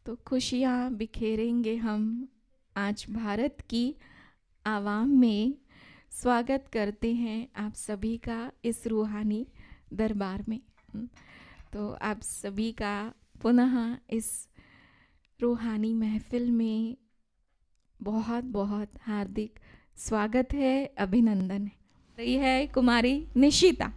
तो खुशियाँ बिखेरेंगे हम आज भारत की आवाम में। स्वागत करते हैं आप सभी का इस रूहानी दरबार में। तो आप सभी का पुनः इस रूहानी महफिल में बहुत बहुत हार्दिक स्वागत है, अभिनंदन है। रही है कुमारी निशिता।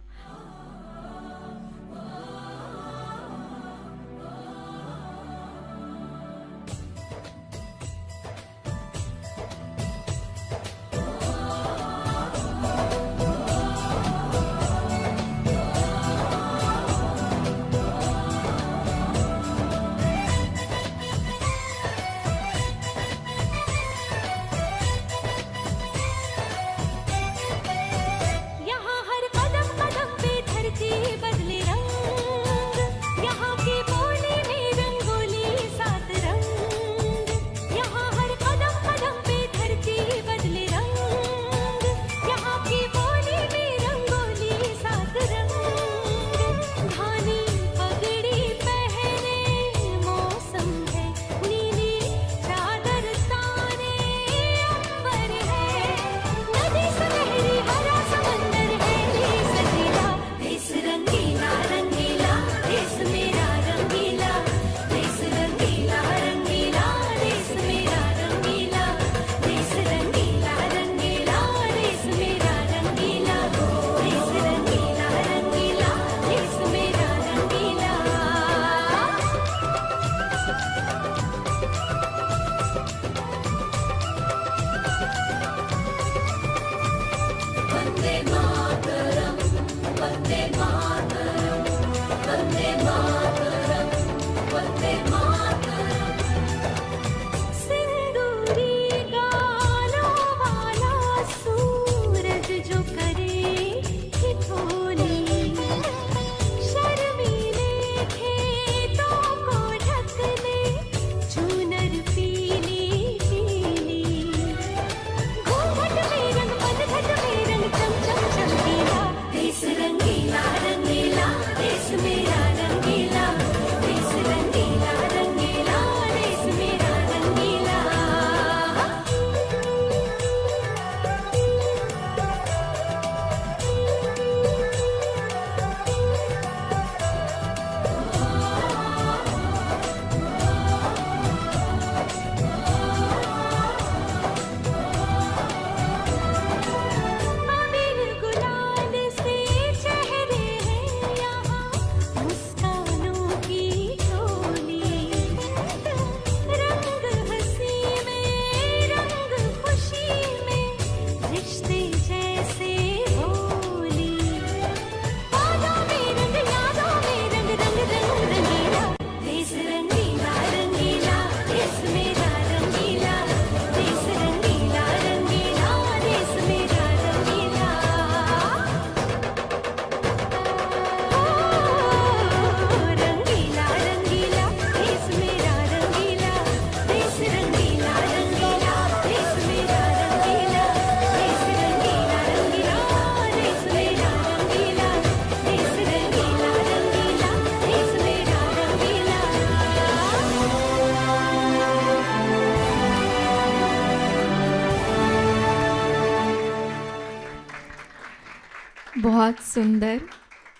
बहुत सुंदर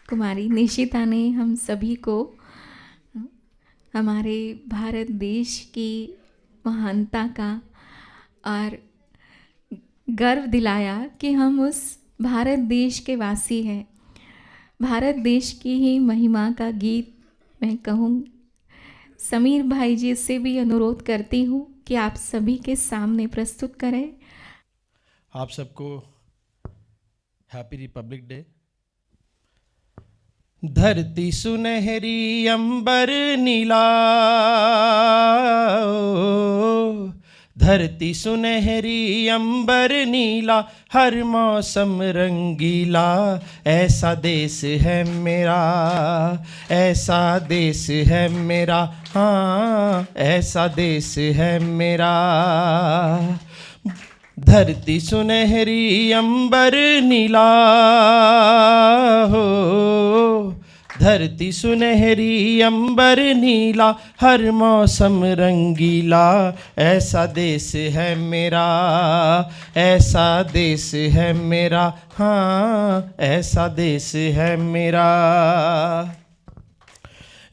कुमारी निशिता ने हम सभी को हमारे भारत देश की महानता का और गर्व दिलाया कि हम उस भारत देश के वासी हैं। भारत देश की ही महिमा का गीत मैं कहूँ। समीर भाई जी से भी अनुरोध करती हूँ कि आप सभी के सामने प्रस्तुत करें। आप सबको हैप्पी रिपब्लिक डे। धरती सुनहरी अंबर नीला, धरती सुनहरी अंबर नीला, हर मौसम रंगीला, ऐसा देश है मेरा, ऐसा देश है मेरा, हाँ ऐसा देश है मेरा। धरती सुनहरी अंबर नीला हो, धरती सुनहरी अंबर नीला, हर मौसम रंगीला, ऐसा देश है मेरा, ऐसा देश है मेरा, हाँ ऐसा देश है मेरा।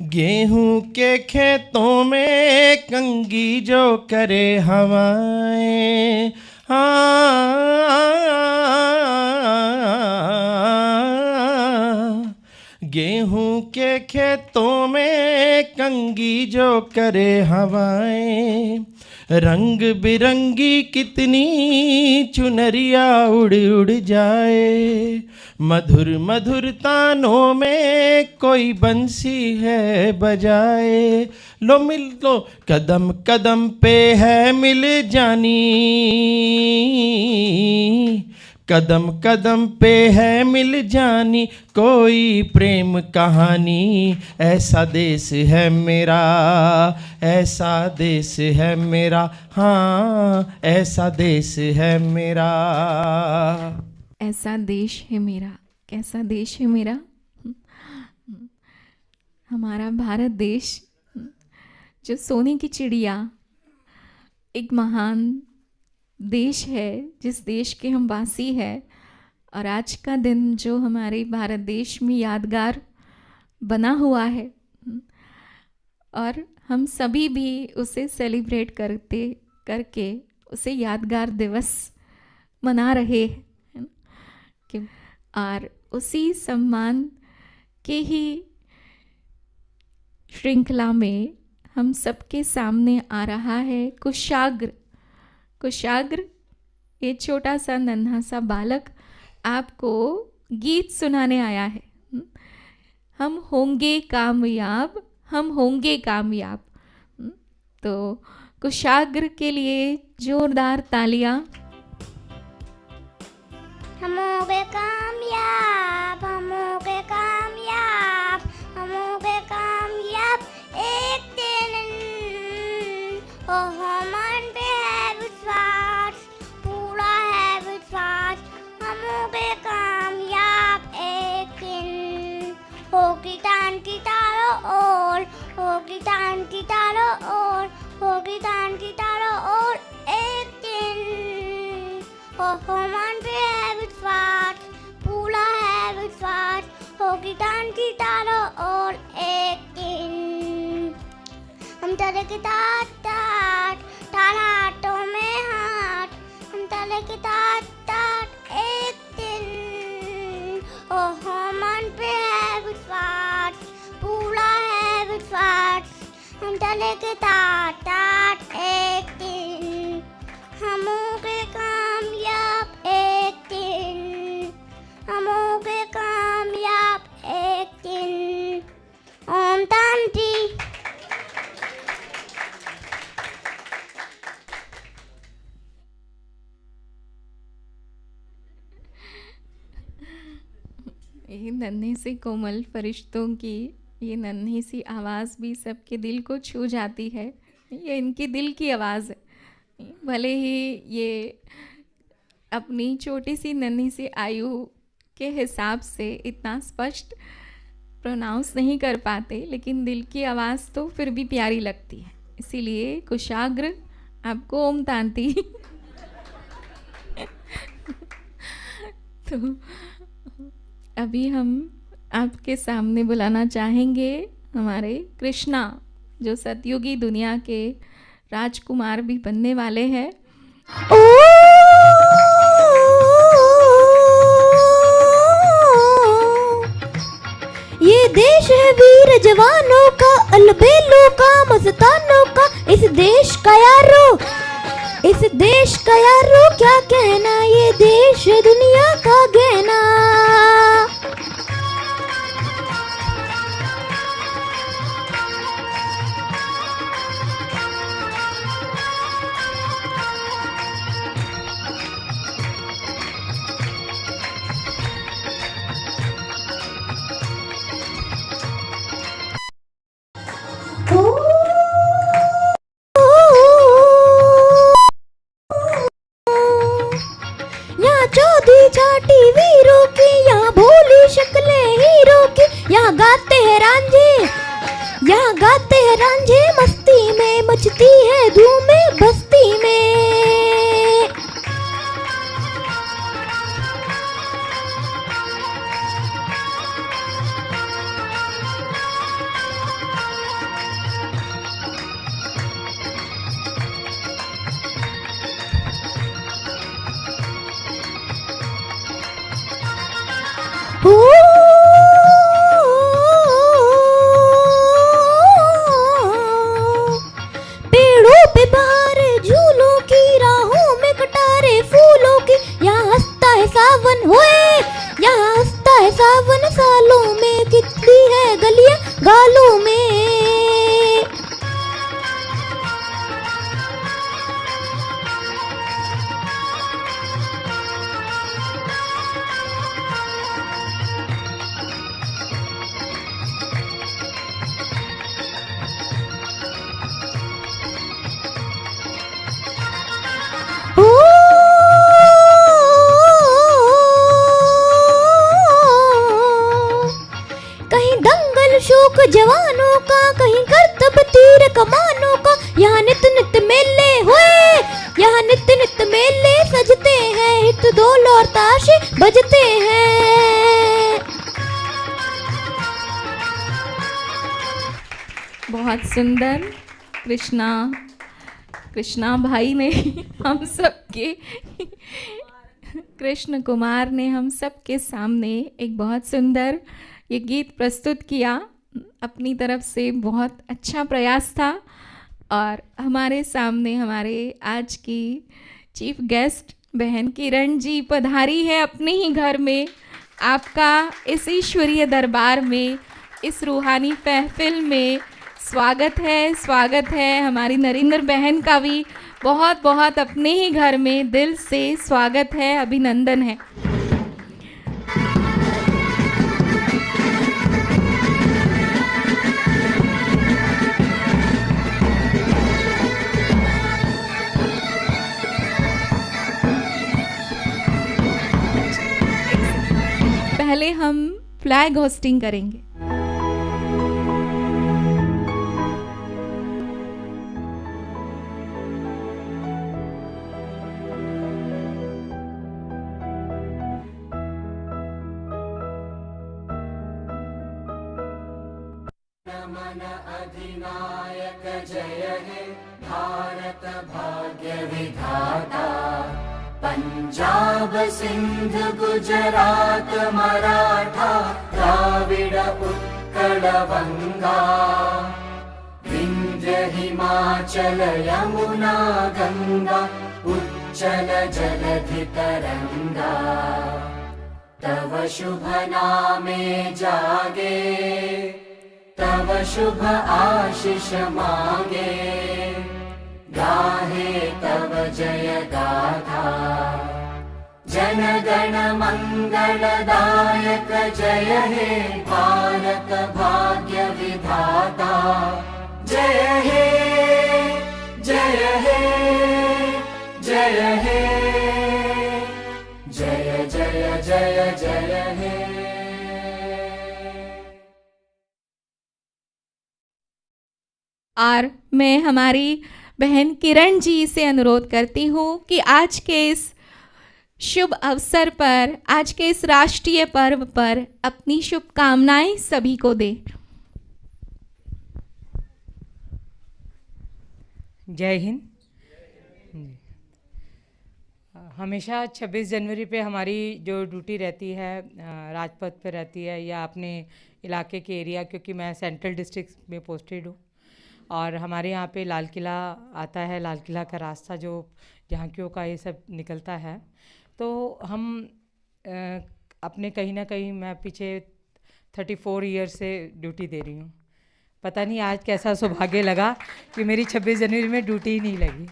गेहूं के खेतों में कंगी जो करे हवाएं, गेहूं के खेतों में कंगी जो करे हवाएं, रंग बिरंगी कितनी चुनरिया उड़ उड़ जाए, मधुर मधुर तानों में कोई बंसी है बजाए। लो मिल लो कदम कदम पे है मिल जानी, कदम कदम पे है मिल जानी कोई प्रेम कहानी, ऐसा देश है मेरा, ऐसा देश है मेरा, हाँ ऐसा देश है मेरा। ऐसा देश है मेरा, कैसा देश है मेरा? हमारा भारत देश, जो सोने की चिड़िया, एक महान देश है, जिस देश के हम वासी हैं। और आज का दिन जो हमारे भारत देश में यादगार बना हुआ है, और हम सभी भी उसे सेलिब्रेट करके उसे यादगार दिवस मना रहे हैं। और उसी सम्मान के ही श्रृंखला में हम सबके सामने आ रहा है कुशाग्र। कुशाग्र ये छोटा सा नन्हा सा बालक आपको गीत सुनाने आया है। हम होंगे कामयाब, हम होंगे कामयाब। तो कुशाग्र के लिए जोरदार तालियां। हम होंगे कामयाब, हम होंगे कामयाब, हम होंगे कामयाब एक दिन। ओ मन पे है विश्वास, पूरा है विश्वास, हम होंगे कामयाब एक दिन। होगी तान की तारों ओर, होगी तान की तारों ओर, होगी तान की तारों ओर एक दिन। ओ मन पे है विश्वास, पूरा है विश्वास, होगी तान की तारों ओर एक दिन। हम चले के तात तात तार हाथों में हाथ, हम चले के तात तात एक दिन। ओह मन पे है विश्वास, पूरा है विश्वास, हम चले के तात तात एक दिन। हम होंगे कामयाब एक दिन, हम होंगे कामयाब एक दिन। ओम शांति। ये नन्हे से कोमल फरिश्तों की ये नन्ही सी आवाज़ भी सबके दिल को छू जाती है। ये इनकी दिल की आवाज़ है। भले ही ये अपनी छोटी सी नन्ही सी आयु के हिसाब से इतना स्पष्ट प्रोनाउंस नहीं कर पाते, लेकिन दिल की आवाज़ तो फिर भी प्यारी लगती है। इसीलिए कुशाग्र आपको ओम तांति। तो अभी हम आपके सामने बुलाना चाहेंगे हमारे कृष्णा, जो सतयुगी दुनिया के राजकुमार भी बनने वाले हैं। ये देश है वीर जवानों का, अलबेलों का, मस्तानों का। इस देश का यारो, इस देश का यारो क्या कहना, ये देश है दुनिया का गहना। दुख जवानों का, कहीं कर्तव्य तीर कमानों का। यहाँ नित नित मेले हुए, यहाँ नित नित मेले सजते हैं, हित ढोल और ताशे बजते हैं। बहुत सुंदर। कृष्णा भाई ने हम सबके कृष्ण कुमार ने हम सबके सामने एक बहुत सुंदर ये गीत प्रस्तुत किया। अपनी तरफ से बहुत अच्छा प्रयास था। और हमारे सामने हमारे आज की चीफ गेस्ट बहन किरण जी पधारी है अपने ही घर में। आपका इस ईश्वरीय दरबार में, इस रूहानी महफिल में स्वागत है। हमारी नरेंद्र बहन का भी बहुत बहुत अपने ही घर में दिल से स्वागत है, अभिनंदन है। पहले हम फ्लैग होस्टिंग करेंगे। नमन अधिनायक जय हे भारत भाग्य विधाता। पंजाब सिंध गुजरात मराठा द्राविड़ उत्कल बंगा। विंध्य हिमाचल यमुना गंगा उच्चल जलधि तरंगा। तव शुभ नामे जागे, तव शुभ आशीष मांगे। गाहे तव जय गाथा, जन गण मंगलदायक जय हे भारत भाग्य विधाता। जय हे जय हे जय हे जय जय जय जय हे। और मैं हमारी बहन किरण जी से अनुरोध करती हूँ कि आज के इस शुभ अवसर पर, आज के इस राष्ट्रीय पर्व पर अपनी शुभकामनाएं सभी को दें। जय हिंद। हमेशा 26 जनवरी पे हमारी जो ड्यूटी रहती है राजपथ पे रहती है या अपने इलाके के एरिया, क्योंकि मैं सेंट्रल डिस्ट्रिक्ट में पोस्टेड हूँ और हमारे यहाँ पे लाल किला आता है, लाल किला का रास्ता जो झांकियों का ये सब निकलता है। तो हम अपने कहीं ना कहीं, मैं पीछे 34 ईयर से ड्यूटी दे रही हूँ। पता नहीं आज कैसा सौभाग्य लगा कि मेरी 26 जनवरी में ड्यूटी ही नहीं लगी।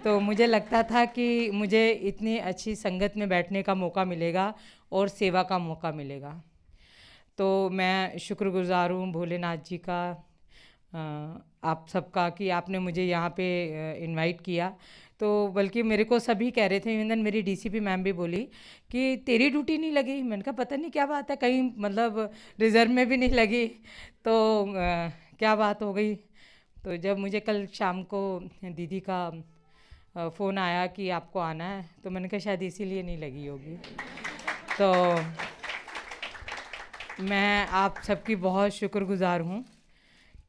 तो मुझे लगता था कि मुझे इतनी अच्छी संगत में बैठने का मौका मिलेगा और सेवा का मौका मिलेगा। तो मैं शुक्रगुजार हूँ भोलेनाथ जी का, आप सबका, कि आपने मुझे यहाँ पे इनवाइट किया। तो बल्कि मेरे को सभी कह रहे थे, इवन मेरी डीसीपी मैम भी बोली कि तेरी ड्यूटी नहीं लगी। मैंने कहा पता नहीं क्या बात है, कहीं मतलब रिजर्व में भी नहीं लगी, तो क्या बात हो गई। तो जब मुझे कल शाम को दीदी का फ़ोन आया कि आपको आना है, तो मैंने कहा शायद इसीलिए नहीं लगी होगी। तो मैं आप सबकी बहुत शुक्रगुजार हूँ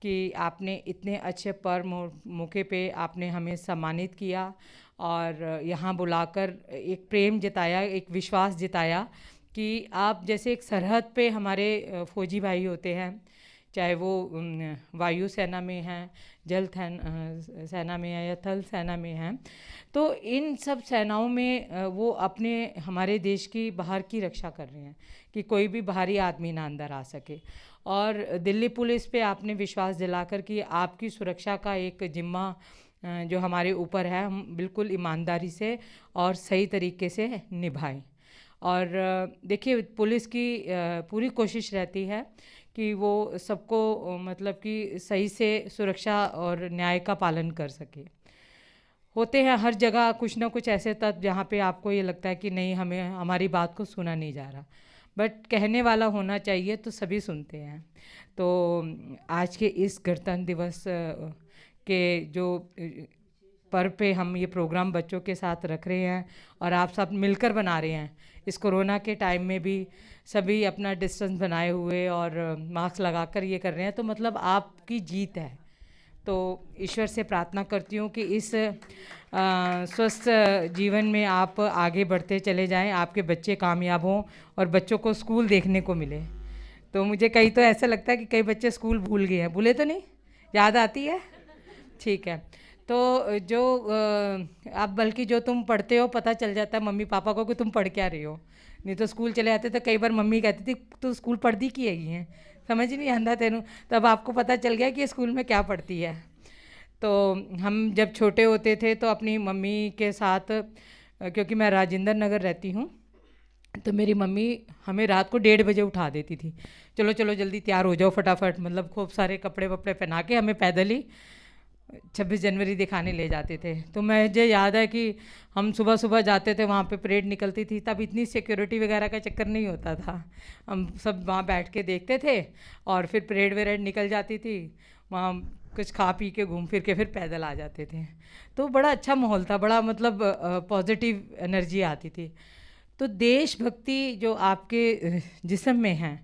कि आपने इतने अच्छे पर्व मौके पे आपने हमें सम्मानित किया और यहाँ बुलाकर एक प्रेम जताया, एक विश्वास जताया कि आप जैसे एक सरहद पे हमारे फौजी भाई होते हैं, चाहे वो वायु सेना में हैं, जल सेना में है या थल सेना में हैं, तो इन सब सेनाओं में वो अपने हमारे देश की बाहर की रक्षा कर रहे हैं कि कोई भी बाहरी आदमी ना अंदर आ सके। और दिल्ली पुलिस पे आपने विश्वास दिलाकर कि आपकी सुरक्षा का एक जिम्मा जो हमारे ऊपर है, हम बिल्कुल ईमानदारी से और सही तरीके से निभाएं। और देखिए, पुलिस की पूरी कोशिश रहती है कि वो सबको मतलब कि सही से सुरक्षा और न्याय का पालन कर सके। होते हैं हर जगह कुछ ना कुछ ऐसे तत्व जहाँ पे आपको ये लगता है कि नहीं, हमें हमारी बात को सुना नहीं जा रहा, बट कहने वाला होना चाहिए तो सभी सुनते हैं। तो आज के इस गणतंत्र दिवस के जो पर्व पे हम ये प्रोग्राम बच्चों के साथ रख रहे हैं और आप सब मिलकर बना रहे हैं, इस कोरोना के टाइम में भी सभी अपना डिस्टेंस बनाए हुए और मास्क लगाकर ये कर रहे हैं, तो मतलब आपकी जीत है। तो ईश्वर से प्रार्थना करती हूँ कि इस स्वस्थ जीवन में आप आगे बढ़ते चले जाएं, आपके बच्चे कामयाब हों और बच्चों को स्कूल देखने को मिले। तो मुझे कई तो ऐसा लगता है कि कई बच्चे स्कूल भूल गए हैं, भूले तो नहीं, याद आती है? ठीक है। तो जो अब बल्कि जो तुम पढ़ते हो पता चल जाता है मम्मी पापा को कि तुम पढ़ क्या रहे हो। नहीं तो स्कूल चले जाते तो कई बार मम्मी कहती थी तू स्कूल पढ़ती की है, समझ ही नहीं आंदा तेनू, तब आपको पता चल गया कि स्कूल में क्या पढ़ती है। तो हम जब छोटे होते थे तो अपनी मम्मी के साथ, क्योंकि मैं राजेंद्र नगर रहती हूँ, तो मेरी मम्मी हमें रात को 1:30 बजे उठा देती थी, चलो चलो जल्दी तैयार हो जाओ फटाफट, मतलब खूब सारे कपड़े वपड़े पहना के हमें पैदल ही 26 जनवरी दिखाने ले जाते थे। तो मुझे याद है कि हम सुबह सुबह जाते थे, वहाँ पे परेड निकलती थी, तब इतनी सिक्योरिटी वगैरह का चक्कर नहीं होता था, हम सब वहाँ बैठ के देखते थे और फिर परेड वरेड निकल जाती थी, वहाँ कुछ खा पी के घूम फिर के फिर पैदल आ जाते थे। तो बड़ा अच्छा माहौल था, बड़ा मतलब पॉजिटिव एनर्जी आती थी। तो देशभक्ति जो आपके जिस्म में है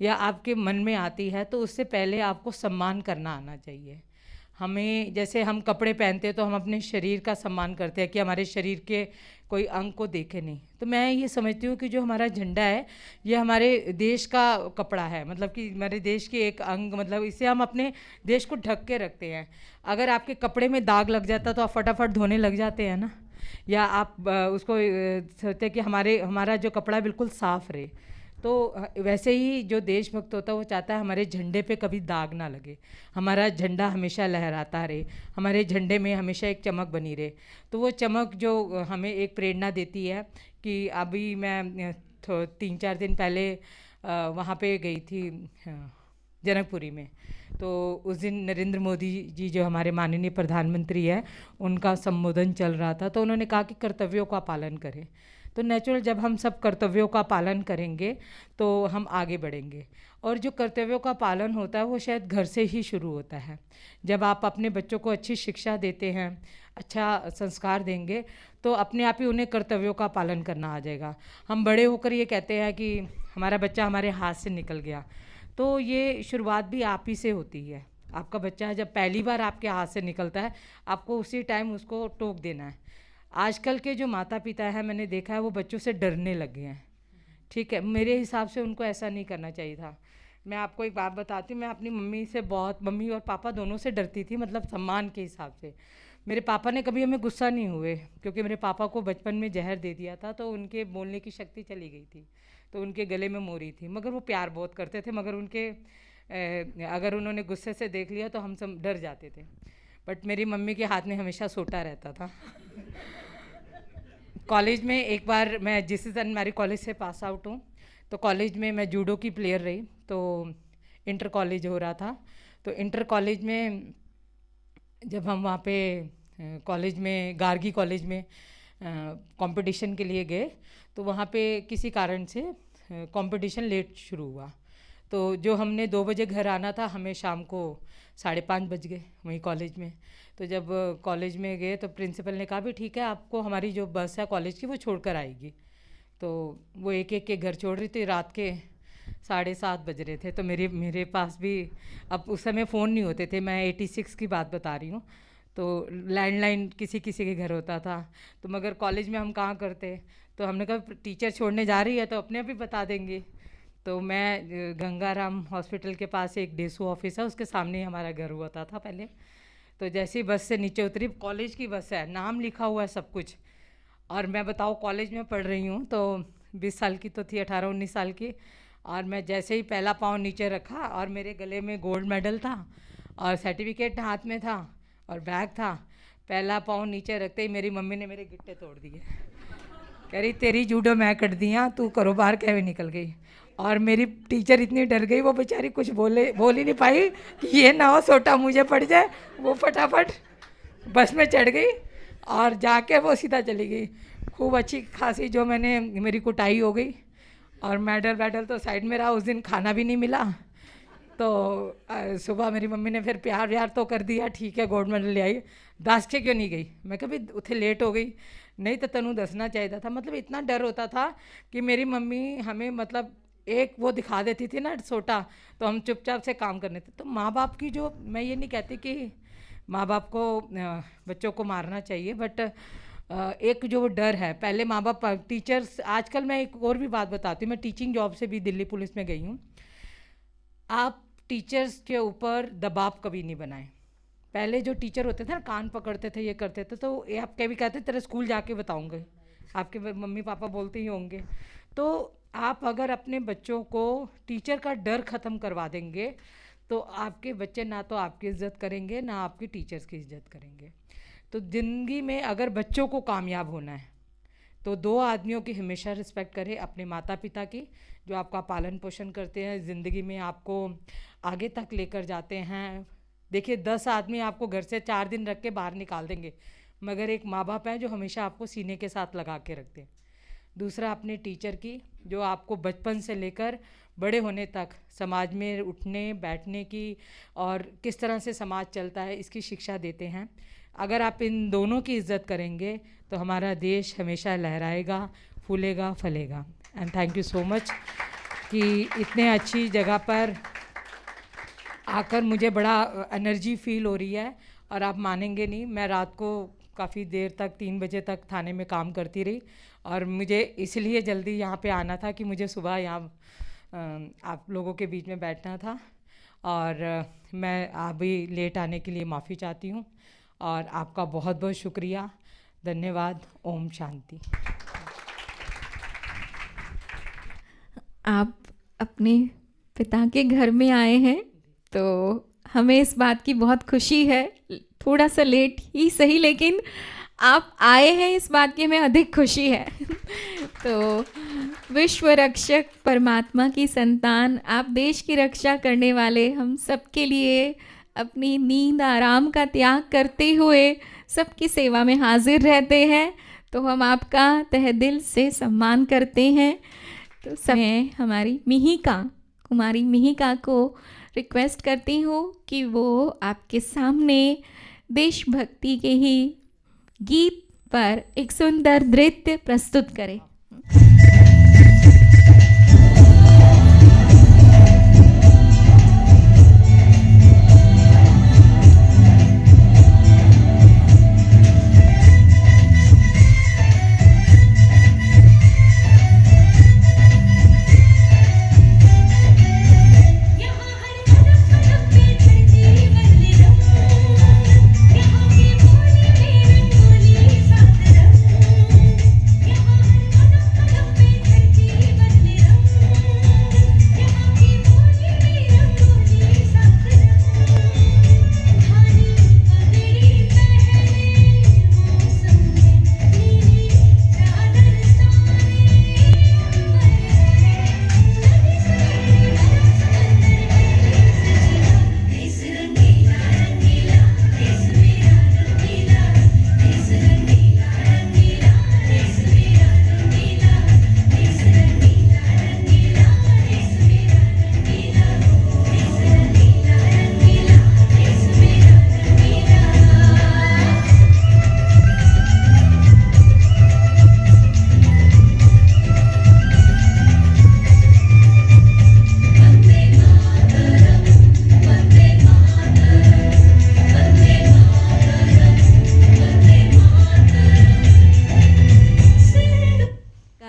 या आपके मन में आती है, तो उससे पहले आपको सम्मान करना आना चाहिए। हमें जैसे हम कपड़े पहनते हैं तो हम अपने शरीर का सम्मान करते हैं कि हमारे शरीर के कोई अंग को देखे नहीं। तो मैं ये समझती हूँ कि जो हमारा झंडा है ये हमारे देश का कपड़ा है, मतलब कि हमारे देश के एक अंग, मतलब इसे हम अपने देश को ढक के रखते हैं। अगर आपके कपड़े में दाग लग जाता तो आप फटाफट धोने लग जाते हैं ना, या आप उसको सोचते हैं कि हमारा जो कपड़ा बिल्कुल साफ़ रहे। तो वैसे ही जो देशभक्त होता है वो चाहता है हमारे झंडे पे कभी दाग ना लगे, हमारा झंडा हमेशा लहराता रहे, हमारे झंडे में हमेशा एक चमक बनी रहे। तो वो चमक जो हमें एक प्रेरणा देती है कि अभी मैं 3-4 दिन पहले वहाँ पे गई थी जनकपुरी में, तो उस दिन नरेंद्र मोदी जी जो हमारे माननीय प्रधानमंत्री है उनका संबोधन चल रहा था। तो उन्होंने कहा कि कर्तव्यों का पालन करें। तो नेचुरल जब हम सब कर्तव्यों का पालन करेंगे तो हम आगे बढ़ेंगे। और जो कर्तव्यों का पालन होता है वो शायद घर से ही शुरू होता है। जब आप अपने बच्चों को अच्छी शिक्षा देते हैं, अच्छा संस्कार देंगे, तो अपने आप ही उन्हें कर्तव्यों का पालन करना आ जाएगा। हम बड़े होकर ये कहते हैं कि हमारा बच्चा हमारे हाथ से निकल गया, तो ये शुरुआत भी आप ही से होती है। आपका बच्चा जब पहली बार आपके हाथ से निकलता है, आपको उसी टाइम उसको टोक देना है। आजकल के जो माता पिता हैं, मैंने देखा है वो बच्चों से डरने लगे हैं। ठीक है, मेरे हिसाब से उनको ऐसा नहीं करना चाहिए था। मैं आपको एक बात बताती हूँ, मैं अपनी मम्मी से बहुत, मम्मी और पापा दोनों से डरती थी, मतलब सम्मान के हिसाब से। मेरे पापा ने कभी हमें गुस्सा नहीं हुए, क्योंकि मेरे पापा को बचपन में जहर दे दिया था, तो उनके बोलने की शक्ति चली गई थी, तो उनके गले में मोरी थी। मगर वो प्यार बहुत करते थे, मगर उनके अगर उन्होंने गुस्से से देख लिया तो हम सब डर जाते थे। बट मेरी मम्मी के हाथ में हमेशा सोटा रहता था। कॉलेज में एक बार मैं जिस दिन हमारी कॉलेज से पास आउट हूँ, तो कॉलेज में मैं जूडो की प्लेयर रही। तो इंटर कॉलेज हो रहा था, तो इंटर कॉलेज में जब हम वहाँ पे कॉलेज में गार्गी कॉलेज में कंपटीशन के लिए गए, तो वहाँ पे किसी कारण से कंपटीशन लेट शुरू हुआ। तो जो हमने 2 बजे घर आना था, हमें शाम को 5:30 बज गए वहीं कॉलेज में। तो जब कॉलेज में गए तो प्रिंसिपल ने कहा भी ठीक है, आपको हमारी जो बस है कॉलेज की वो छोड़ कर आएगी। तो वो एक एक के घर छोड़ रही थी। रात के 7:30 बज रहे थे। तो मेरे पास भी, अब उस समय फ़ोन नहीं होते थे, मैं 86 की बात बता रही हूँ, तो लैंडलाइन किसी किसी के घर होता था। तो मगर कॉलेज में हम कहाँ करते, तो हमने कहा टीचर छोड़ने जा रही है तो अपने आप ही बता देंगे। तो मैं गंगाराम हॉस्पिटल के पास एक डेसू ऑफिस है, उसके सामने ही हमारा घर हुआ था पहले। तो जैसे ही बस से नीचे उतरी, कॉलेज की बस है, नाम लिखा हुआ है सब कुछ, और मैं बताऊँ कॉलेज में पढ़ रही हूँ, तो 20 साल की तो थी, 18-19 साल की। और मैं जैसे ही पहला पाँव नीचे रखा और मेरे गले में गोल्ड मेडल था और सर्टिफिकेट हाथ में था और बैग था, पहला पाँव नीचे रखते ही मेरी मम्मी ने मेरे गिट्टे तोड़ दिए। कह रही तेरी जूडो मैं कट दिया, तू करो बाहर कैसे निकल गई। और मेरी टीचर इतनी डर गई, वो बेचारी कुछ बोल ही नहीं पाई कि ये ना हो सोटा मुझे पड़ जाए। वो फटाफट बस में चढ़ गई और जाके वो सीधा चली गई। खूब अच्छी खासी जो मेरी कुटाई हो गई और मेडल तो साइड में रहा, उस दिन खाना भी नहीं मिला। तो सुबह मेरी मम्मी ने फिर प्यार व्यार तो कर दिया, ठीक है गोल्ड मेडल ले आई, दस के क्यों नहीं गई। मैं कभी उथे लेट हो गई, नहीं तो तनु दसना चाहिए था। मतलब इतना डर होता था कि मेरी मम्मी हमें मतलब एक वो दिखा देती थी ना छोटा, तो हम चुपचाप से काम करने थे। तो माँ बाप की जो, मैं ये नहीं कहती कि माँ बाप को बच्चों को मारना चाहिए, बट एक जो डर है, पहले माँ बाप टीचर्स, आजकल मैं एक और भी बात बताती हूँ, मैं टीचिंग जॉब से भी दिल्ली पुलिस में गई हूँ। आप टीचर्स के ऊपर दबाव कभी नहीं बनाएं। पहले जो टीचर होते थे ना, कान पकड़ते थे, ये करते थे, तो ये आप कभी कहते तेरे स्कूल जाके बताऊंगे, आपके मम्मी पापा बोलते ही होंगे। तो आप अगर अपने बच्चों को टीचर का डर ख़त्म करवा देंगे तो आपके बच्चे ना तो आपकी इज़्ज़त करेंगे ना आपके टीचर्स की इज़्ज़त करेंगे। तो ज़िंदगी में अगर बच्चों को कामयाब होना है तो दो आदमियों की हमेशा रिस्पेक्ट करें, अपने माता पिता की जो आपका पालन पोषण करते हैं, ज़िंदगी में आपको आगे तक लेकर जाते हैं। देखिए 10 आदमी आपको घर से 4 दिन रख के बाहर निकाल देंगे, मगर एक माँ बाप है जो हमेशा आपको सीने के साथ लगा के रखते हैं। दूसरा अपने टीचर की, जो आपको बचपन से लेकर बड़े होने तक समाज में उठने बैठने की और किस तरह से समाज चलता है इसकी शिक्षा देते हैं। अगर आप इन दोनों की इज़्ज़त करेंगे तो हमारा देश हमेशा लहराएगा, फूलेगा, फलेगा। And thank you so much कि इतने अच्छी जगह पर आकर मुझे बड़ा एनर्जी फील हो रही है। और आप मानेंगे नहीं, मैं रात को काफ़ी देर तक 3 बजे तक थाने में काम करती रही, और मुझे इसलिए जल्दी यहाँ पे आना था कि मुझे सुबह यहाँ आप लोगों के बीच में बैठना था। और मैं अभी लेट आने के लिए माफ़ी चाहती हूँ, और आपका बहुत बहुत शुक्रिया, धन्यवाद। ओम शांति। आप अपने पिता के घर में आए हैं तो हमें इस बात की बहुत खुशी है, थोड़ा सा लेट ही सही, लेकिन आप आए हैं इस बात की हमें अधिक खुशी है। तो विश्व रक्षक परमात्मा की संतान, आप देश की रक्षा करने वाले, हम सबके लिए अपनी नींद आराम का त्याग करते हुए सबकी सेवा में हाजिर रहते हैं, तो हम आपका तहे दिल से सम्मान करते हैं। तो मैं हमारी मिहिका, कुमारी मिहिका को रिक्वेस्ट करती हूँ कि वो आपके सामने देशभक्ति के ही गीत पर एक सुंदर नृत्य प्रस्तुत करें।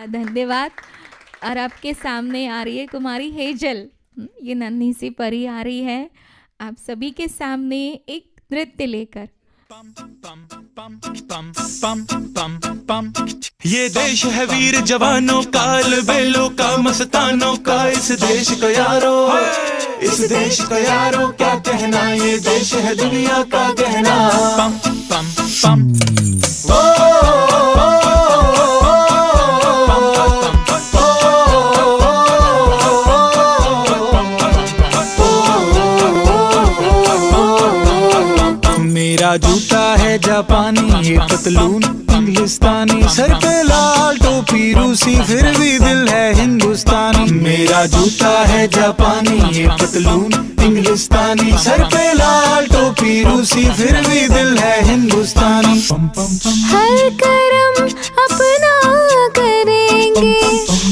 धन्यवाद। और आपके सामने आ रही है कुमारी हेजल, ये नन्ही सी परी आ रही है आप सभी के सामने एक नृत्य लेकर। ये देश है वीर जवानों का, अलबेलों का, मस्तानों का, इस देश का यारो, इस देश का यारो क्या कहना, ये देश है दुनिया का गहना। पम पम पम मेरा जूता है जापानी, ये पतलून इंग्लिस्तानी, सर पे लाल टोपी रूसी, फिर भी दिल है हिंदुस्तानी। मेरा जूता है जापानी, ये पतलून इंग्लिस्तानी, सर पे लाल टोपी रूसी, फिर भी दिल है हिंदुस्तानी। हर करम अपना करेंगे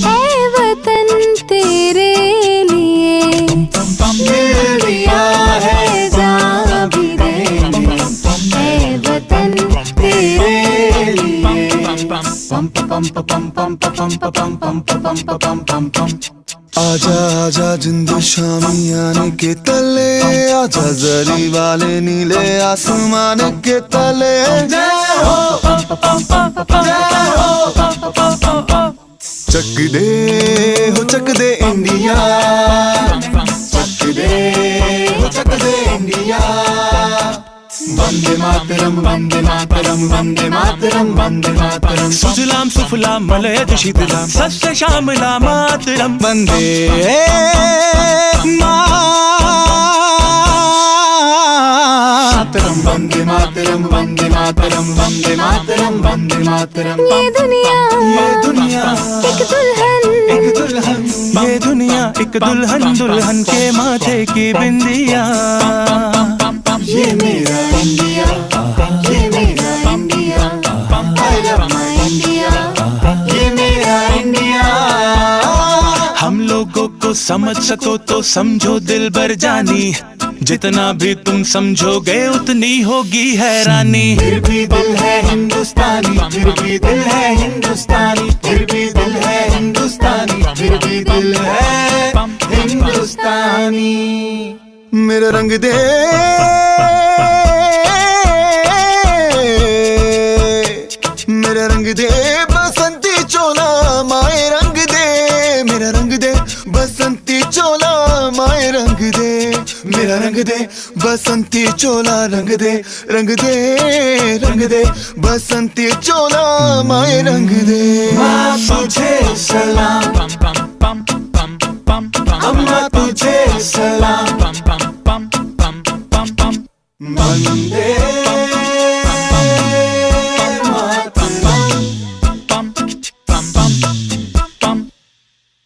ऐ वतन तेरे लिए, मिल दिया है जान भी देंगे ऐ वतन तेरे लिए। आजा आजा जिंद शामी आने के तले, आजा जरी वाले नीले आसमान के तले। जय हो चक दे हो चक दे इंडिया, चक दे हो चक दे इंडिया। वंदे मातरम वंदे मातरम वंदे मातरम वंदे मातरम। सुजलाम सुफलाम मलयज शीतलाम सस्य श्यामला मातरम। वंदे मातरम वंदे मातरम वंदे मातरम वंदे मातरम वंदे मातरम। ये दुनिया एक दुल्हन, ये दुनिया एक दुल्हन, दुल्हन के माथे की बिंदिया। ये मेरा इंडिया, ये मेरा India, I love my India, ये मेरा इंडिया। हम लोगों को समझ सको तो समझो दिल भर जानी, जितना भी तुम समझोगे उतनी होगी हैरानी। फिर भी दिल है हिंदुस्तानी, फिर भी दिल है हिंदुस्तानी, फिर भी दिल है हिंदुस्तानी, फिर भी दिल है हिंदुस्तानी। मेरा रंग दे मेरा रंग दे बसंती चोला, माए रंग दे मेरा रंग दे बसंती चोला, माए रंग दे मेरा रंग दे बसंती चोला। रंग दे रंग दे रंग दे बसंती चोला, माए रंग दे। माँ तुझे सलाम, अम्मा तुझे सलाम, वंदे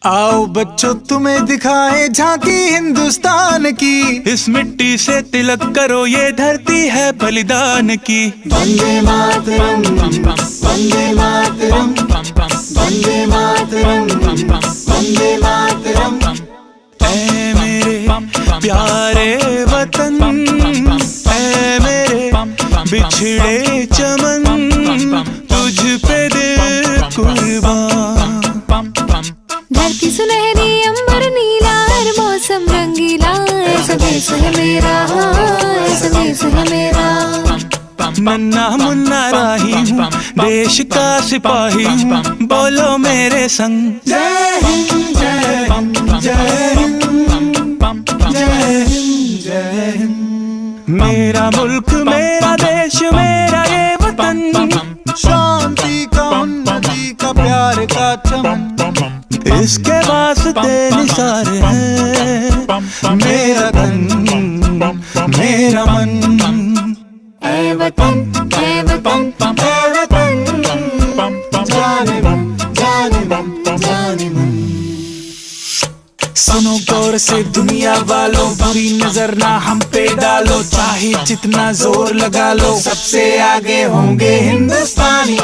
आओ बच्चों तुम्हें दिखाए झांकी हिंदुस्तान की, इस मिट्टी से तिलक करो ये धरती है बलिदान की। वंदे मातरम वंदे मातरम वंदे मातरम वंदे मातरम। ऐ मेरे प्यारे वतन, ऐ मेरे बिछड़े चमन, तुझ पे दिल कुर्बान। धरती सुनहरी अंबर नीला, हर मौसम रंगीला, ऐसा देश है मेरा, ऐसा देश है मेरा। नन्ना मुन्ना राही हूँ, देश का सिपाही हूँ, बोलो मेरे संग। जय हिंद जय हिंद जय हिंद जय हिंद जय हिंद। मेरा मुल्क मेरा देश मेरा ये वतन, शांति का उन्नति का प्यार का चमन, इसके वास्ते निसार है मेरा तन मेरा मन। ऐ वतन ऐ वतन ऐ वतन, जाने मन जाने मन जाने मन। सुनो गौर से दुनिया वालों, बुरी नजर ना हम पे डालो, चाहे जितना जोर लगा लो, सबसे आगे होंगे हिंदुस्तानी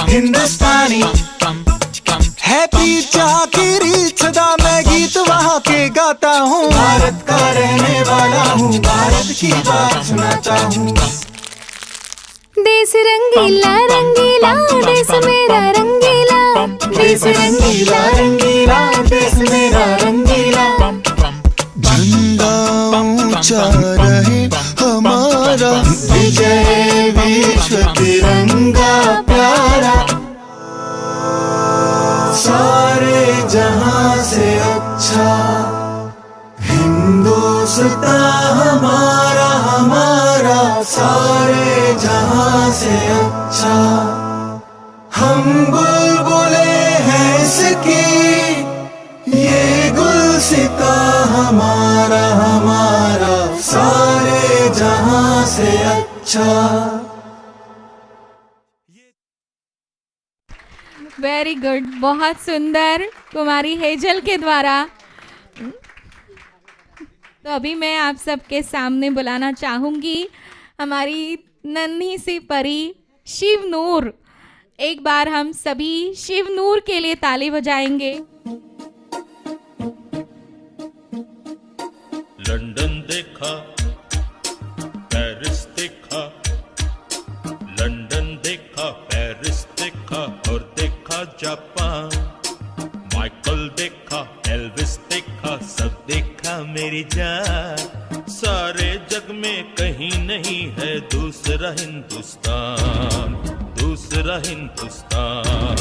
हिंदुस्तानी। है पीछा की रीत सदा, मैं गीत वहाँ के गाता हूँ, भारत का रहने वाला हूँ, भारत की बात सुनाता हूँ। देश रंगीला रंगीला, देश मेरा रंगीला, देश रंगीला रंगीला, देश मेरा रंगीला। झंडा ऊंचा रहे हमारा, विजय विश्व तिरंगा प्यारा। सारे जहां से अच्छा हिंदुस्तान हमारा हमारा, सारे जहां से अच्छा हम बुलबुले हैं इसकी, ये गुलसिता हमारा हमारा, सारे जहां से अच्छा। वेरी गुड, बहुत सुंदर कुमारी हेजल के द्वारा। तो अभी मैं आप सबके सामने बुलाना चाहूँगी हमारी नन्ही सी परी शिवनूर। एक बार हम सभी शिवनूर के लिए ताली बजाएंगे। लंदन देखा, पेरिस देखा, लंदन देखा, पेरिस देखा और देखा जापान। माइकल देखा, एल्विस देखा, सब देखा मेरी जान। सारे जग में कहीं नहीं है दूसरा हिंदुस्तान, दूसरा हिंदुस्तान,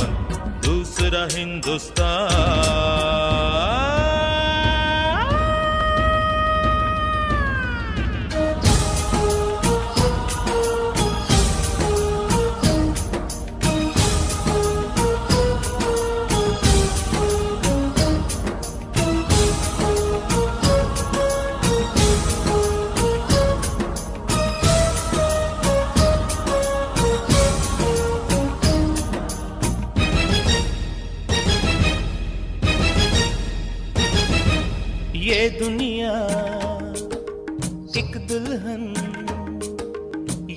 दूसरा हिंदुस्तान। ये दुनिया एक दुल्हन,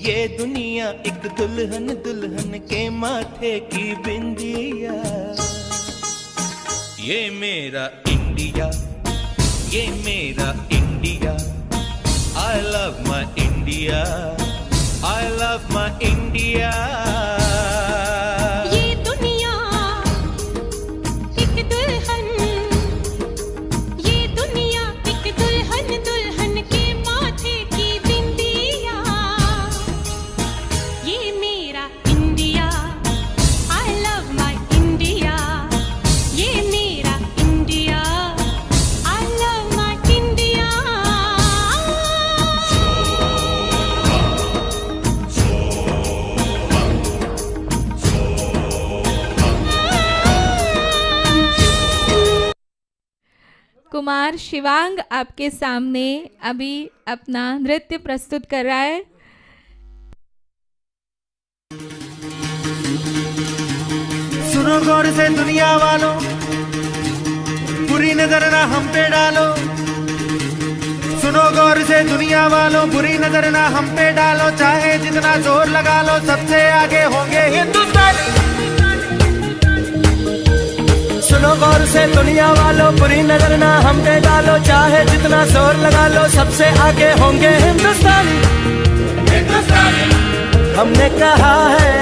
ये दुनिया एक दुल्हन, दुल्हन के माथे की बिंदिया। ये मेरा इंडिया, ये मेरा India. I love my India, I love my India। Kumar Shivang आपके सामने अभी अपना नृत्य प्रस्तुत कर रहा है। सुनो गौर से दुनिया वालों, बुरी नजर ना हम पे डालो। सुनो गौर से दुनिया वालों, बुरी नजर ना हम पे डालो। चाहे जितना जोर लगा लो, सबसे आगे होंगे हिंदुस्तानी। सुनो गौर से दुनिया वालों, बुरी नजर ना हम पे डालो। चाहे जितना जोर लगा लो, सबसे आगे होंगे हिंदुस्तानी। हमने कहा है,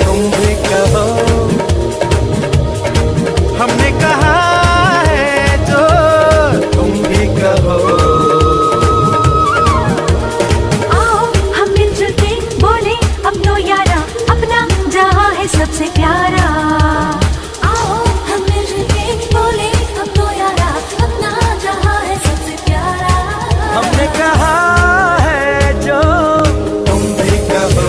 तुम भी कहो। हमने कहा है जो तुम भी कहो। आओ हम मिलजुल के बोले अपनो यारा, अपना जहां है सबसे प्यारा। हमने कहा है जो तुम भी कहो।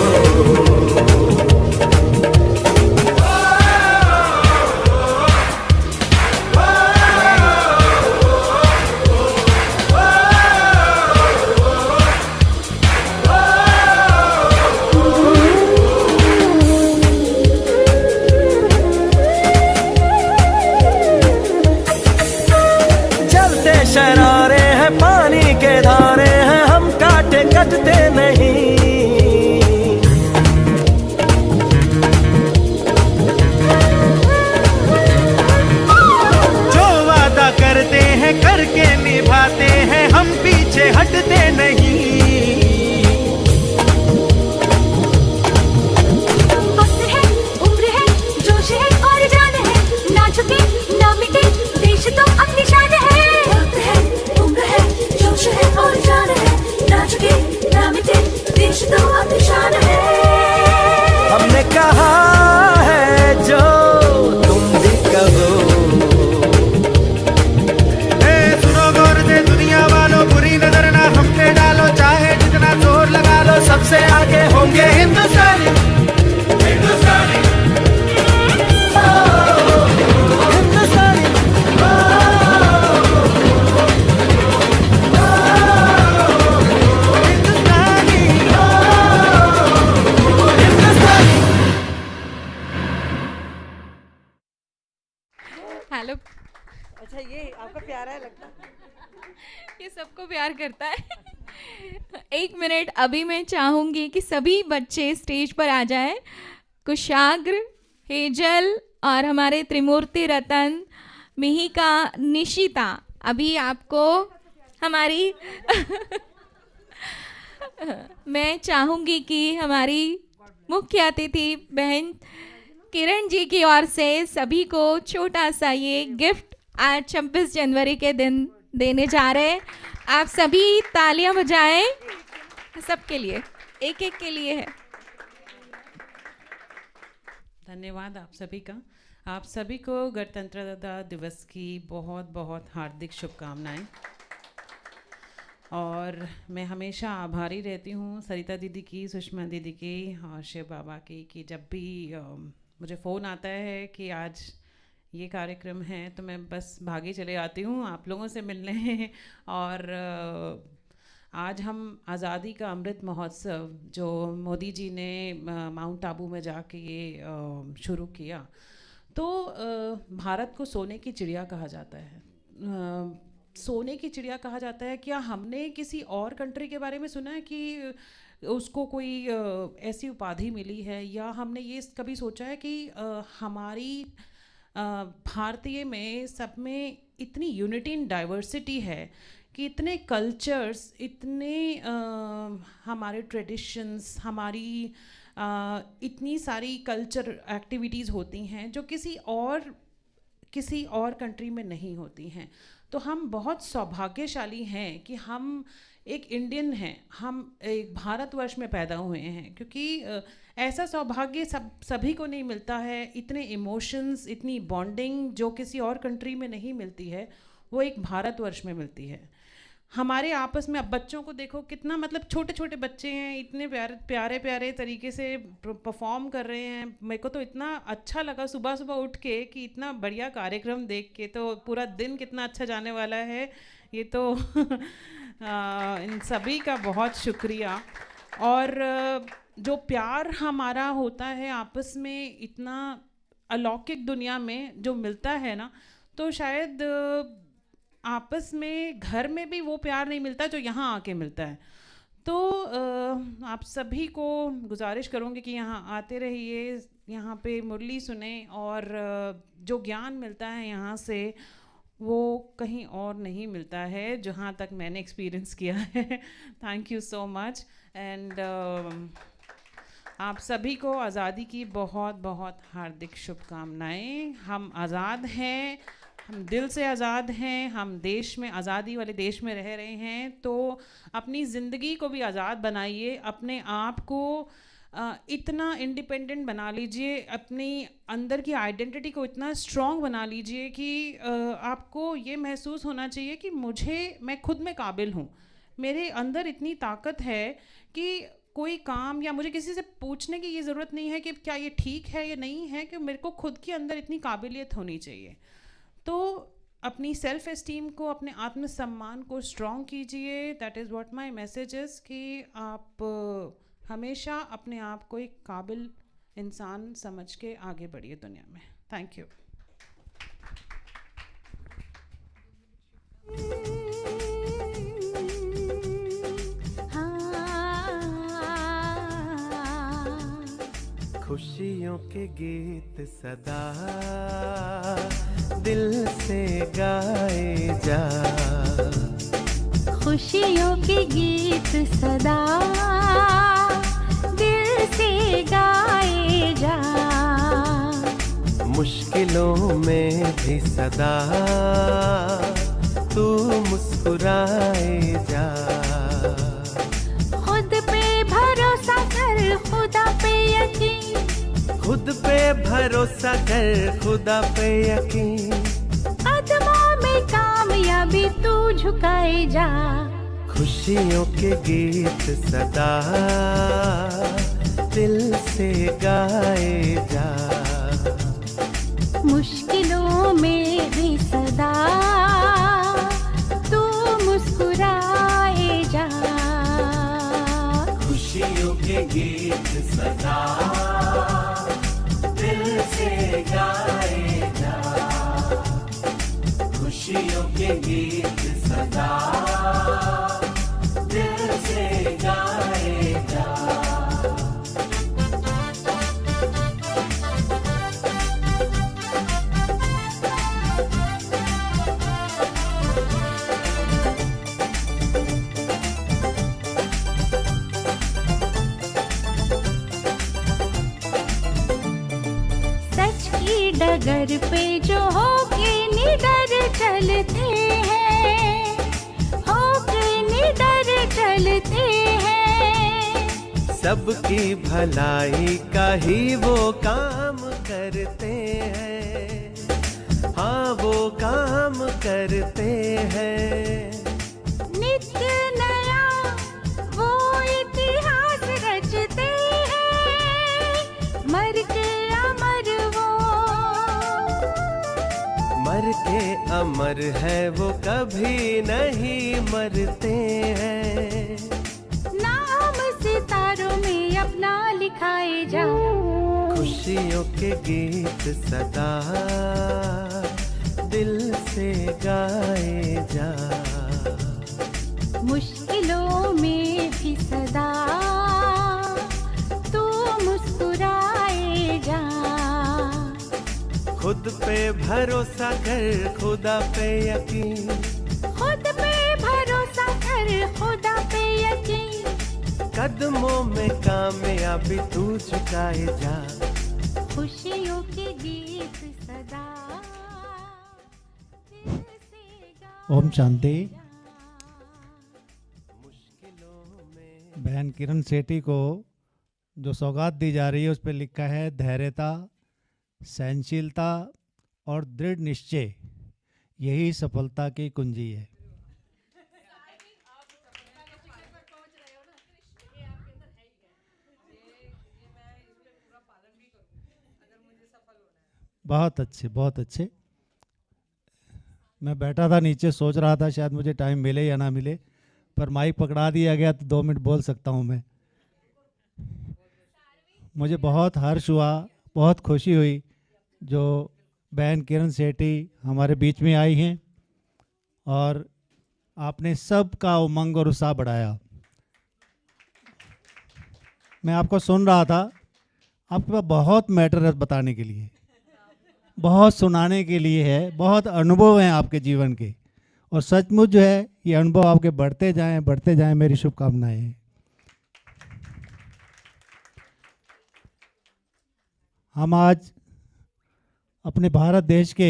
जलते शरारे हैं, पानी के धारे हैं, हम काटे कटते नहीं। जो वादा करते हैं करके निभाते हैं, हम पीछे हटते नहीं। वक्त है, उम्र है, जोश है और जान है, ना झुके ना मिटे, देश तो अपनी शान है। वक्त है, उम्र है, जोश है और जान है, ना झुके ना मिटे, देश तो अपनी शान है। हमने कहा है जो तुम भी कहो। सुनो गौर से दुनिया वालों, बुरी नजर ना हम पे डालो। चाहे जितना जोर लगा लो, सबसे आगे होंगे हिंदुस्तानी। हिंदुस्तानी, हिंदुस्तानी, हिंदुस्तानी, हिंदुस्तानी। प्यार करता है। 1 मिनट, अभी मैं चाहूंगी कि सभी बच्चे स्टेज पर आ जाएं। कुशाग्र, हेजल और हमारे त्रिमूर्ति रतन, मिहिका, निशिता, अभी आपको हमारी मैं चाहूंगी कि हमारी मुख्य अतिथि बहन किरण जी की ओर से सभी को छोटा सा ये गिफ्ट आज 26 जनवरी के दिन देने जा रहे हैं। आप सभी तालियां बजाएं, सबके लिए, एक एक के लिए है। धन्यवाद आप सभी का। आप सभी को गणतंत्रता दिवस की बहुत बहुत हार्दिक शुभकामनाएं। और मैं हमेशा आभारी रहती हूँ सरिता दीदी की, सुषमा दीदी की और शिव बाबा की, कि जब भी मुझे फ़ोन आता है कि आज ये कार्यक्रम है तो मैं बस भागी चले आती हूँ आप लोगों से मिलने। और आज हम आज़ादी का अमृत महोत्सव जो मोदी जी ने माउंट आबू में जाके ये शुरू किया, तो भारत को सोने की चिड़िया कहा जाता है। सोने की चिड़िया कहा जाता है। क्या हमने किसी और कंट्री के बारे में सुना है कि उसको कोई ऐसी उपाधि मिली है, या हमने ये कभी सोचा है कि हमारी भारतीय में सब में इतनी यूनिटी इन डाइवर्सिटी है कि इतने कल्चर्स, इतने हमारे ट्रेडिशंस, हमारी इतनी सारी कल्चर एक्टिविटीज़ होती हैं जो किसी और कंट्री में नहीं होती हैं। तो हम बहुत सौभाग्यशाली हैं कि हम एक इंडियन हैं, हम एक भारतवर्ष में पैदा हुए हैं, क्योंकि ऐसा सौभाग्य सभी को नहीं मिलता है। इतने इमोशंस, इतनी बॉन्डिंग जो किसी और कंट्री में नहीं मिलती है, वो एक भारतवर्ष में मिलती है। हमारे आपस में, अब बच्चों को देखो कितना, मतलब छोटे छोटे बच्चे हैं, इतने प्यारे तरीके से परफॉर्म कर रहे हैं। मेरे को तो इतना अच्छा लगा सुबह सुबह उठ के कि इतना बढ़िया कार्यक्रम देख के, तो पूरा दिन कितना अच्छा जाने वाला है ये तो इन सभी का बहुत शुक्रिया। और जो प्यार हमारा होता है आपस में, इतना अलौकिक दुनिया में जो मिलता है ना, तो शायद आपस में घर में भी वो प्यार नहीं मिलता जो यहाँ आके मिलता है। तो आप सभी को गुजारिश करूँगी कि यहाँ आते रहिए, यहाँ पे मुरली सुने, और जो ज्ञान मिलता है यहाँ से वो कहीं और नहीं मिलता है, जहाँ तक मैंने एक्सपीरियंस किया है। Thank you so much. And आप सभी को आज़ादी की बहुत बहुत हार्दिक शुभकामनाएं। हम आज़ाद हैं, हम दिल से आज़ाद हैं, हम देश में, आज़ादी वाले देश में रह रहे हैं। तो अपनी ज़िंदगी को भी आज़ाद बनाइए, अपने आप को इतना इंडिपेंडेंट बना लीजिए, अपनी अंदर की आइडेंटिटी को इतना स्ट्रॉन्ग बना लीजिए कि आपको ये महसूस होना चाहिए कि मैं खुद में काबिल हूँ, मेरे अंदर इतनी ताकत है कि कोई काम या मुझे किसी से पूछने की ये ज़रूरत नहीं है कि क्या ये ठीक है या नहीं है, कि मेरे को खुद के अंदर इतनी काबिलियत होनी चाहिए। तो अपनी सेल्फ एस्टीम को, अपने आत्मसम्मान को स्ट्रॉन्ग कीजिए। That is what my message is, कि आप हमेशा अपने आप को एक काबिल इंसान समझ के आगे बढ़िए दुनिया में। Thank you. खुशियों के गीत सदा दिल से गाए जा, खुशियों के गीत सदा दिल से गाए जा, मुश्किलों में भी सदा तू मुस्कुराए जा, खुद पे भरोसा कर, खुदा पे यकीन, खुद पे भरोसा कर, खुदा पे यकीन, कदमों में कामयाबी तू झुकाए जा, खुशियों के गीत सदा दिल से गाए जा, मुश्किलों में भी सदा तू मुस्कुराए जा, खुशियों के गीत सदा दिल से गाए जा, खुशियों के गीत सदा सदा दिल से गाए जा। डगर पे जो होके निडर चलते हैं, होके निडर चलते हैं। सबकी भलाई का ही वो काम करते हैं, हाँ वो काम करते हैं। नित्य नया वो इतिहास रचते हैं, मर के अमर वो, मर के अमर है वो कभी नहीं मरते हैं। नाम सितारों में अपना लिखाए जा। खुशियों के गीत सदा दिल से गाए जा। मुश्किलों में भी सदा तू मुस्कुराए जा। खुद पे भरोसा कर, खुदा पे यकीन, खुद पे भरोसा कर, खुदा पे यकीन। कदमों में कामयाबी तू झुकाए जा। खुशियों के गीत सदा दिल से गाए ओम शांति। जा। बहन किरण सेठी को जो सौगात दी जा रही है उस पर लिखा है धैर्यता, सहनशीलता और दृढ़ निश्चय यही सफलता की कुंजी है। बहुत अच्छे, बहुत अच्छे। मैं बैठा था नीचे, सोच रहा था शायद मुझे टाइम मिले या ना मिले, पर माइक पकड़ा दिया गया तो 2 मिनट बोल सकता हूँ मैं। मुझे बहुत हर्ष हुआ, बहुत खुशी हुई जो बहन किरण सेठी हमारे बीच में आई हैं और आपने सबका उमंग और उत्साह बढ़ाया। मैं आपको सुन रहा था, आपके पास बहुत मैटर है बताने के लिए, बहुत सुनाने के लिए है, बहुत अनुभव हैं आपके जीवन के, और सचमुच जो है ये अनुभव आपके बढ़ते जाएं, मेरी शुभकामनाएं हैं। हम आज अपने भारत देश के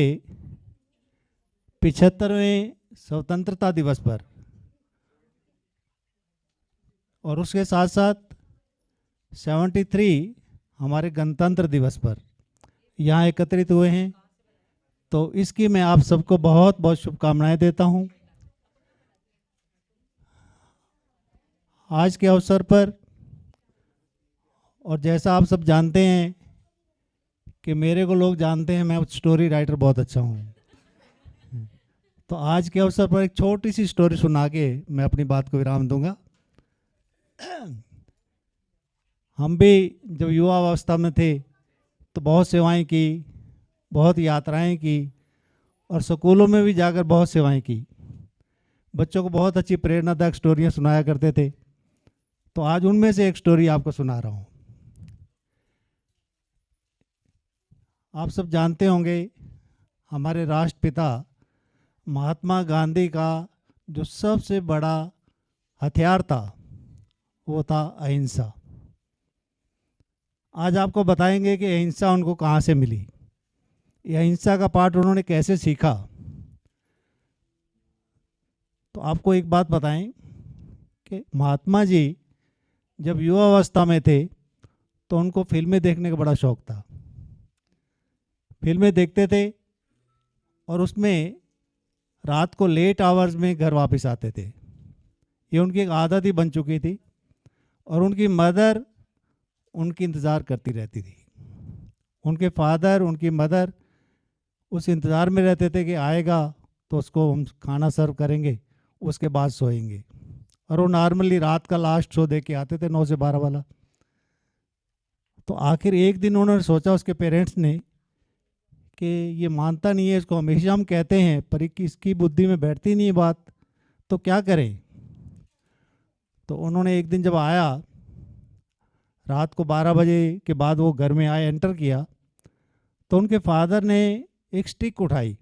75वें स्वतंत्रता दिवस पर और उसके साथ साथ 73 हमारे गणतंत्र दिवस पर यहाँ एकत्रित हुए हैं, तो इसकी मैं आप सबको बहुत बहुत शुभकामनाएं देता हूँ। आज के अवसर पर, और जैसा आप सब जानते हैं कि मेरे को लोग जानते हैं, मैं स्टोरी राइटर बहुत अच्छा हूँ, तो आज के अवसर पर एक छोटी सी स्टोरी सुना के मैं अपनी बात को विराम दूंगा। हम भी जब युवा अवस्था में थे तो बहुत सेवाएं की, बहुत यात्राएं की, और स्कूलों में भी जाकर बहुत सेवाएं की। बच्चों को बहुत अच्छी प्रेरणादायक स्टोरियाँ सुनाया करते थे, तो आज उनमें से एक स्टोरी आपको सुना रहा हूँ। आप सब जानते होंगे हमारे राष्ट्रपिता महात्मा गांधी का जो सबसे बड़ा हथियार था वो था अहिंसा। आज आपको बताएंगे कि अहिंसा उनको कहाँ से मिली, ये अहिंसा का पाठ उन्होंने कैसे सीखा। तो आपको एक बात बताएं कि महात्मा जी जब युवा अवस्था में थे तो उनको फिल्में देखने का बड़ा शौक था। फिल्में देखते थे और उसमें रात को लेट आवर्स में घर वापस आते थे। ये उनकी एक आदत ही बन चुकी थी, और उनकी मदर उनकी इंतज़ार करती रहती थी। उनके फादर, उनकी मदर उस इंतज़ार में रहते थे कि आएगा तो उसको हम खाना सर्व करेंगे, उसके बाद सोएंगे। और वो नॉर्मली रात का लास्ट शो दे के आते थे 9 से 12 वाला। तो आखिर एक दिन उन्होंने सोचा, उसके पेरेंट्स ने, कि ये मानता नहीं है, इसको हमेशा हम कहते हैं पर इसकी बुद्धि में बैठती नहीं है बात, तो क्या करें। तो उन्होंने एक दिन जब आया, रात को 12 बजे के बाद वो घर में आए, एंटर किया, तो उनके फादर ने एक स्टिक उठाई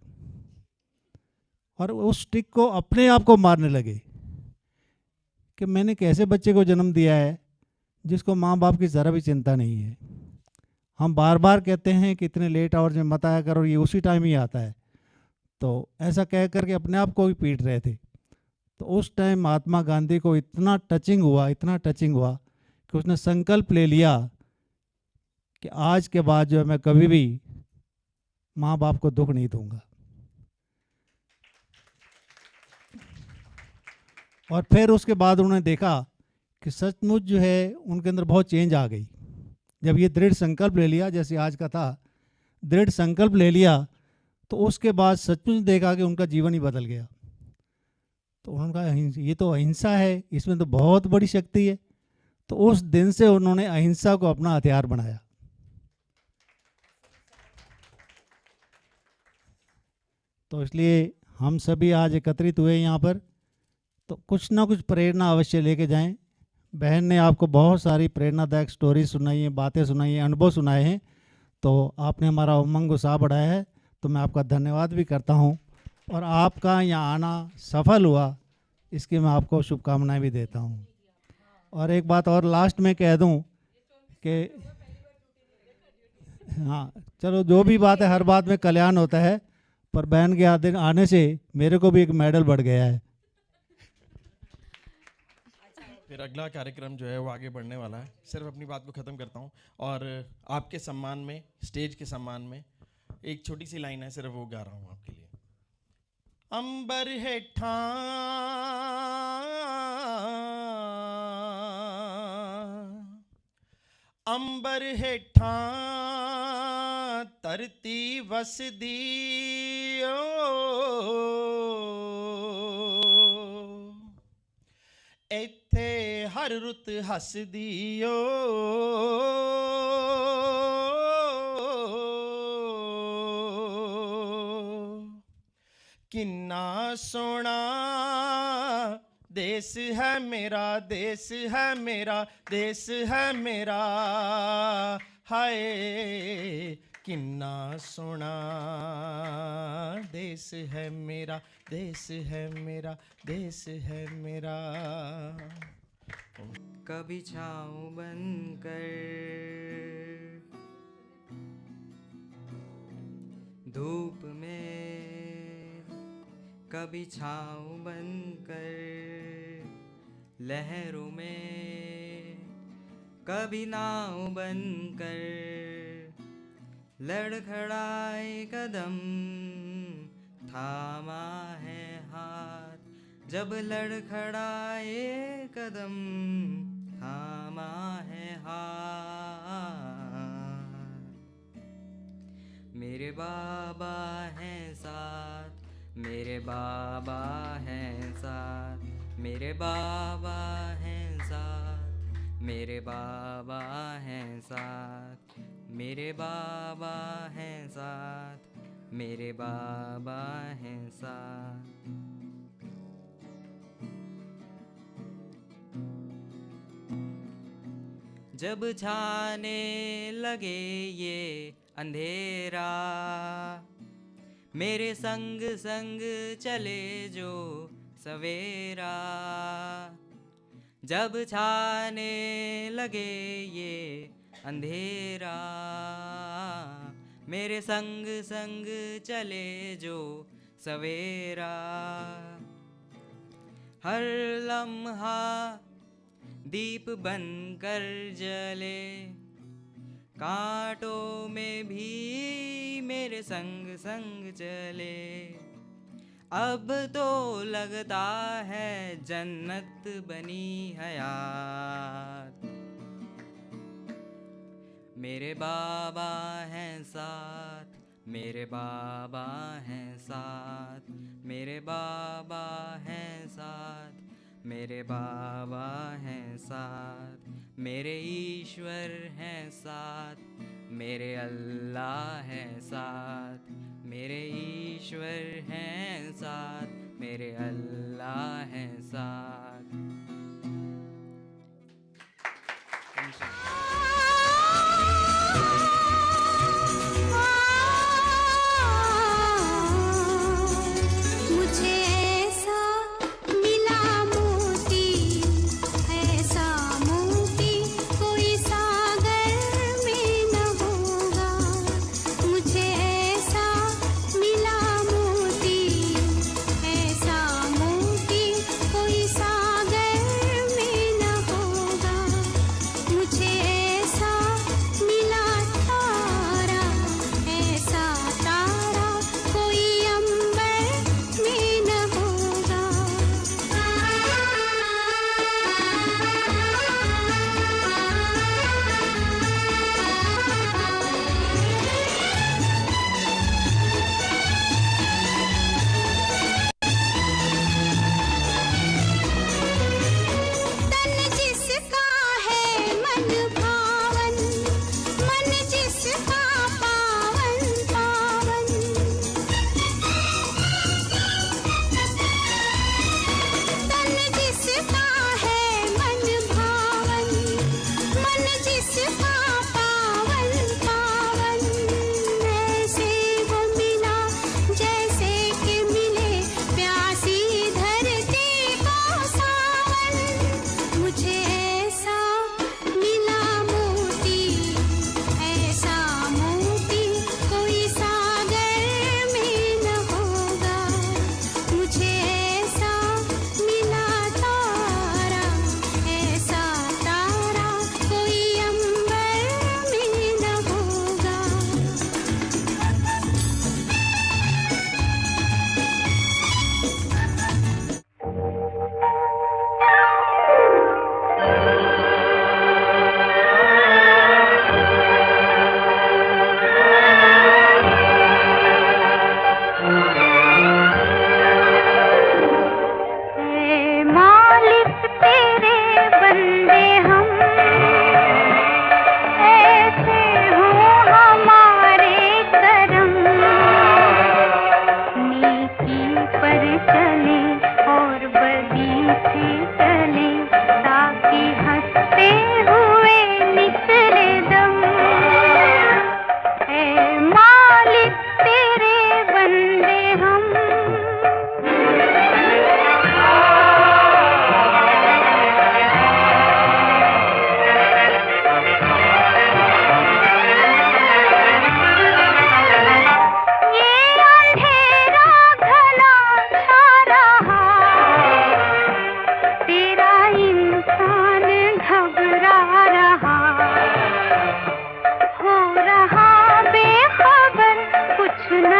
और उस स्टिक को अपने आप को मारने लगे कि मैंने कैसे बच्चे को जन्म दिया है जिसको माँ बाप की ज़रा भी चिंता नहीं है। हम बार बार कहते हैं कि इतने लेट आवर्स में मत आया करो, ये उसी टाइम ही आता है। तो ऐसा कह करके अपने आप को भी पीट रहे थे। तो उस टाइम महात्मा गांधी को इतना टचिंग हुआ कि उसने संकल्प ले लिया कि आज के बाद जो है मैं कभी भी माँ बाप को दुख नहीं दूंगा। और फिर उसके बाद उन्होंने देखा कि सचमुच जो है उनके अंदर बहुत चेंज आ गई। जब ये दृढ़ संकल्प ले लिया, जैसे आज का था, दृढ़ संकल्प ले लिया, तो उसके बाद सचमुच देखा कि उनका जीवन ही बदल गया। तो उन्होंने कहा ये तो अहिंसा है, इसमें तो बहुत बड़ी शक्ति है। तो उस दिन से उन्होंने अहिंसा को अपना हथियार बनाया। तो इसलिए हम सभी आज एकत्रित हुए यहाँ पर, तो कुछ ना कुछ प्रेरणा अवश्य लेके जाएं। बहन ने आपको बहुत सारी प्रेरणादायक स्टोरी सुनाई है, बातें सुनाई हैं, अनुभव सुनाए हैं, तो आपने हमारा उमंग उत्साह बढ़ाया है। तो मैं आपका धन्यवाद भी करता हूँ, और आपका यहाँ आना सफल हुआ इसकी मैं आपको शुभकामनाएं भी देता हूँ। और एक बात और लास्ट में कह दूँ कि हाँ, चलो जो भी बात है, हर बात में कल्याण होता है, पर बहन के आने से मेरे को भी एक मेडल बढ़ गया है। फिर अगला कार्यक्रम जो है वो आगे बढ़ने वाला है। सिर्फ अपनी बात को ख़त्म करता हूँ और आपके सम्मान में, स्टेज के सम्मान में एक छोटी सी लाइन है, सिर्फ वो गा रहा हूँ आपके लिए। अंबर हेठा अंबर हेठा धरती वसदी इत्थे हर रुत हसदी किन्ना सोना देश है मेरा, देश है मेरा, देश है मेरा, हाय किन्ना सोना देश है मेरा, देश है मेरा, देश है मेरा। कभी छाँव बनकर धूप में, कभी छाँव बनकर लहरों में, कभी नाव बनकर लड़खड़ाए कदम, थामा है हाथ जब लड़खड़ाए कदम, थामा है हाथ। मेरे बाबा हैं साथ, मेरे बाबा हैं साथ, मेरे बाबा हैं साथ, मेरे बाबा हैं साथ, मेरे बाबा हैं साथ, मेरे बाबा हैं साथ। जब छाने लगे ये अंधेरा, मेरे संग संग चले जो सवेरा। जब छाने लगे ये अंधेरा, मेरे संग संग चले जो सवेरा। हर लम्हा दीप बनकर जले, कांटों में भी मेरे संग संग चले। अब तो लगता है जन्नत बनी हयात। मेरे बाबा हैं साथ, मेरे बाबा हैं साथ, मेरे बाबा हैं साथ, मेरे बाबा हैं साथ, मेरे ईश्वर हैं साथ, मेरे अल्लाह हैं साथ, मेरे ईश्वर हैं साथ, मेरे अल्लाह खड़ा है साथ। मुझे ऐसा मिला मोती, ऐसा मोती कोई सागर में न होगा। मुझे ऐसा मिला मोती, ऐसा मोती कोई सागर में न होगा। मुझे ऐसा मिला तारा, ऐसा तारा कोई अंबर में न होगा। तन जिसका है मन भावन, मन जिसका पावन पावन। तन जिसका है मन भावन, मन जिसका पावन पावन। ऐसे वो मिला जैसे कि मिले प्यासी धरती को सावन। मुझे ऐसा मिला मोती, ऐसा मोती कोई सागर में न होगा। मुझे ऐसा मिला तारा, ऐसा तारा कोई अंबर में न होगा। ऐ मालिक तेरे बंदे हम, ऐसे हो हमारे करम। नेकी पर चले और बदी से चले, ताकि हंसते हुए निकले दम। ऐ मालिक तेरे बंदे हम। ये अंधेरा घना छा रहा, तेरा इंसान घबरा रहा। हो रहा बेखबर कुछ न